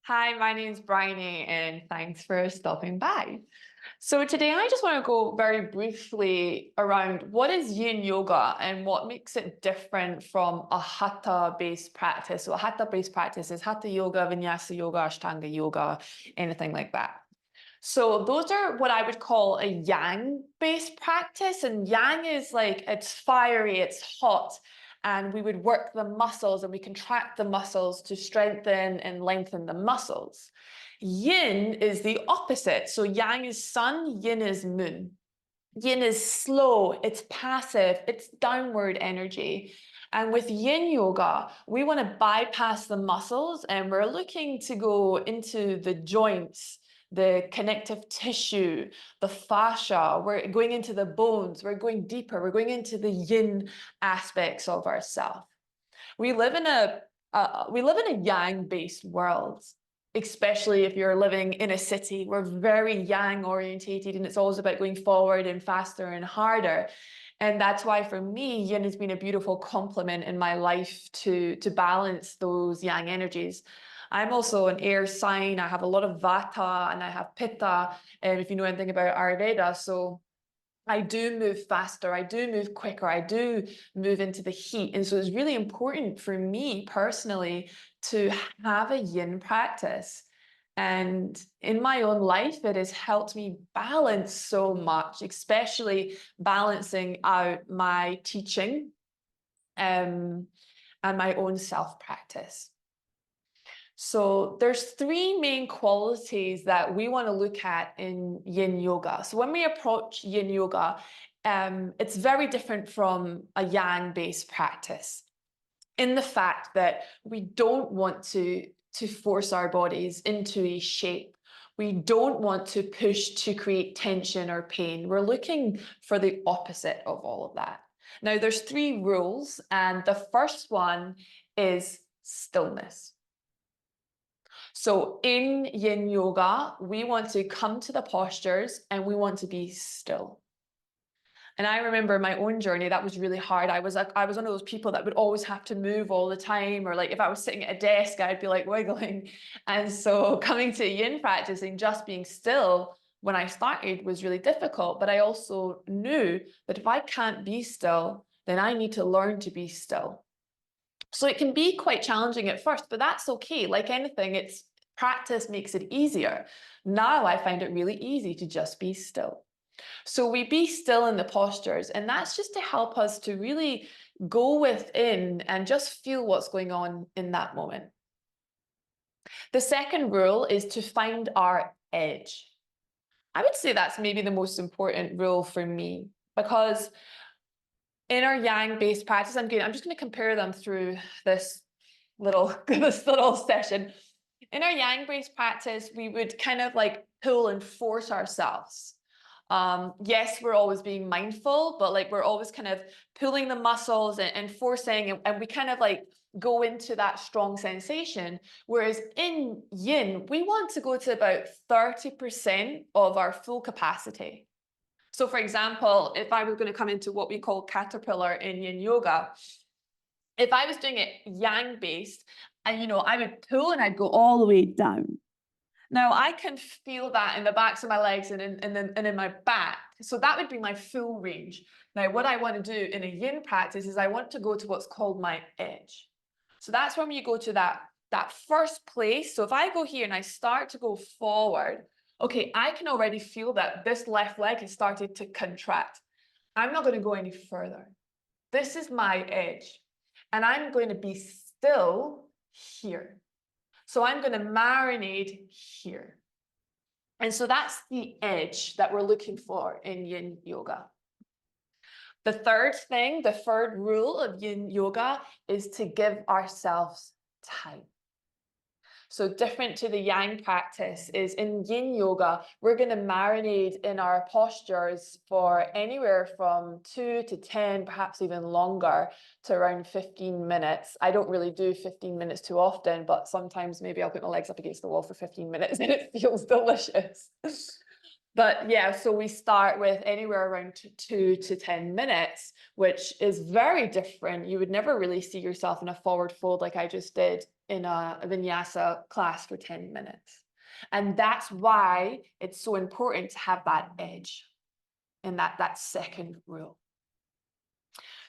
Hi, my name is Bryony, and thanks for stopping by. So today I just want to go very briefly around what is Yin Yoga and what makes it different from a Hatha-based practice. So a Hatha-based practice is Hatha Yoga, Vinyasa Yoga, Ashtanga Yoga, anything like that. So those are what I would call a yang-based practice. And yang is like, it's fiery, it's hot. And we would work the muscles and we contract the muscles to strengthen and lengthen the muscles. Yin is the opposite. So yang is sun, yin is moon. Yin is slow, it's passive, it's downward energy. And with yin yoga, we want to bypass the muscles and we're looking to go into the joints, the connective tissue, the fascia. We're going into the bones, we're going deeper, we're going into the yin aspects of ourselves. We live in a yang-based world, especially if you're living in a city. We're very yang orientated and it's always about going forward and faster and harder. And that's why for me, yin has been a beautiful complement in my life to balance those yang energies. I'm also an air sign. I have a lot of vata and I have pitta, if you know anything about Ayurveda. So I do move faster, I do move quicker, I do move into the heat. And so it's really important for me personally to have a yin practice. And in my own life, it has helped me balance so much, especially balancing out my teaching and my own self-practice. So there's three main qualities that we want to look at in yin yoga. So when we approach yin yoga, it's very different from a yang-based practice in the fact that we don't want to force our bodies into a shape. We don't want to push to create tension or pain. We're looking for the opposite of all of that. Now, there's three rules, and the first one is stillness. So in yin yoga, we want to come to the postures and we want to be still. And I remember my own journey, that was really hard. I was one of those people that would always have to move all the time, or like if I was sitting at a desk, I'd be like wiggling. And so coming to yin practice and just being still when I started was really difficult. But I also knew that if I can't be still, then I need to learn to be still. So it can be quite challenging at first, but that's okay. Like anything, it's practice makes it easier. Now I find it really easy to just be still. So we be still in the postures, and that's just to help us to really go within and just feel what's going on in that moment. The second rule is to find our edge. I would say that's maybe the most important rule for me, because in our yang-based practice, I'm just going to compare them through this little session. In our yang-based practice, we would kind of like pull and force ourselves. Yes, we're always being mindful, but like we're always kind of pulling the muscles and forcing, and we kind of like go into that strong sensation. Whereas in yin, we want to go to about 30% of our full capacity. So for example, if I was going to come into what we call caterpillar in yin yoga, if I was doing it yang based, and I would pull and I'd go all the way down. Now I can feel that in the backs of my legs and in my back. So that would be my full range. Now what I want to do in a yin practice is I want to go to what's called my edge. So that's when you go to that first place. So if I go here and I start to go forward, okay, I can already feel that this left leg has started to contract. I'm not going to go any further. This is my edge. And I'm going to be still here. So I'm going to marinate here. And so that's the edge that we're looking for in yin yoga. The third rule of yin yoga is to give ourselves time. So different to the yang practice is in yin yoga, we're going to marinate in our postures for anywhere from 2 to 10, perhaps even longer, to around 15 minutes. I don't really do 15 minutes too often, but sometimes maybe I'll put my legs up against the wall for 15 minutes and it feels delicious. But yeah, so we start with anywhere around 2 to 10 minutes, which is very different. You would never really see yourself in a forward fold like I just did in a vinyasa class for 10 minutes. And that's why it's so important to have that edge in that second rule.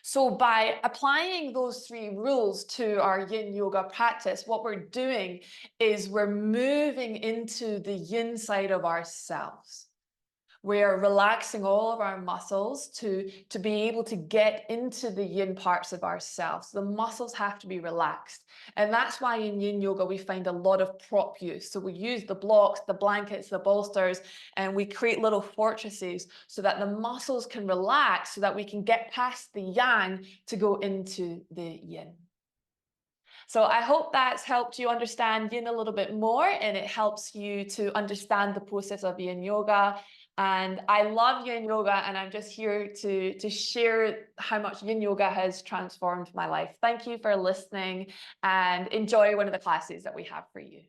So by applying those 3 rules to our yin yoga practice, what we're doing is we're moving into the yin side of ourselves. We're relaxing all of our muscles to be able to get into the yin parts of ourselves. The muscles have to be relaxed. And that's why in yin yoga, we find a lot of prop use. So we use the blocks, the blankets, the bolsters, and we create little fortresses so that the muscles can relax so that we can get past the yang to go into the yin. So I hope that's helped you understand yin a little bit more, and it helps you to understand the process of yin yoga. And I love yin yoga, and I'm just here to share how much yin yoga has transformed my life. Thank you for listening, and enjoy one of the classes that we have for you.